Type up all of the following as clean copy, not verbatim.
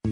I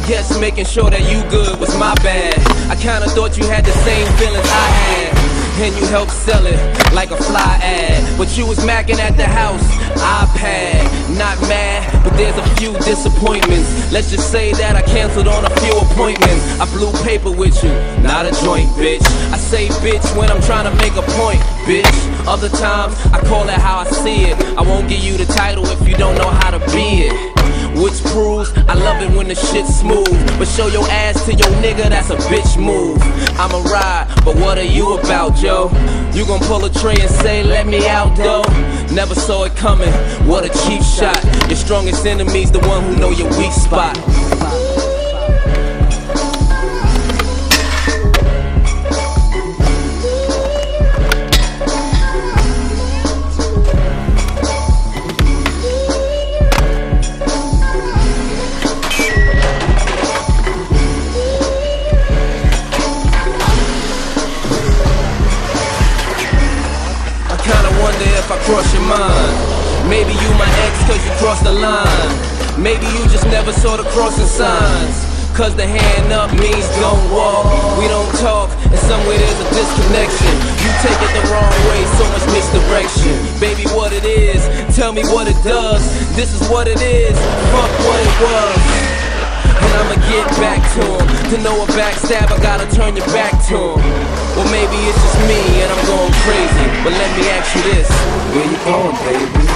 guess making sure that you good was my bad. I kinda thought you had the same feelings I had, and you helped sell it like a fly ad. But you was macking at the house, iPad. Not mad, but there's a few disappointments. Let's just say that I canceled on a few appointments. I blew paper with you, not a joint, bitch. I say bitch when I'm trying to make a point, bitch. Other times, I call it how I see it. I won't give you the title if you don't know how to be it. Which proves I love it when the shit's smooth, but show your ass to your nigga, that's a bitch move. I'ma ride, but what are you about, yo? You gon' pull a tray and say, let me out, though? Never saw it coming, what a cheap shot. Your strongest enemy's the one who know your weak spot. If I cross your mind, maybe you my ex cause you crossed the line. Maybe you just never saw the crossing signs, cause the hand up means don't walk. We don't talk, and somewhere there's a disconnection. You take it the wrong way, so much misdirection. Baby, what it is, tell me what it does. This is what it is, fuck what it was. And I'ma get back to him. To know a backstab, I gotta turn your back to him. Well, maybe it's just me and I'm going crazy, but let me ask you this: where you going, baby?